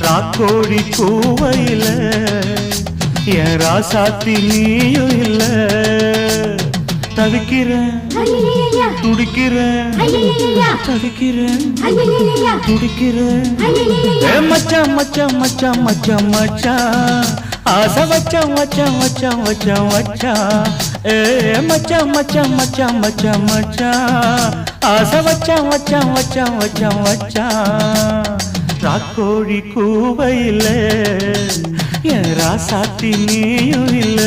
ராக்கோழி கூவையில என் ராசாத்தி நீயும் இல்ல. தவிக்கிறேன் துடிக்கிறேன் தவிக்கிறேன் துடிக்கிறேன். மச்சான் மச்சான் மச்சான் மச்சான் மச்சான் ஆசை வச்சான் வச்சான் வச்சான் வச்சான் வச்சான். மச்சான் மச்சான் மச்சான் மச்சான் மச்சான் ஆசை வச்சான் வச்சான் வச்சான் வச்சான் வச்சான். ராக்கோழி கூவையில என் ராசாத்தி நீயும் இல்ல.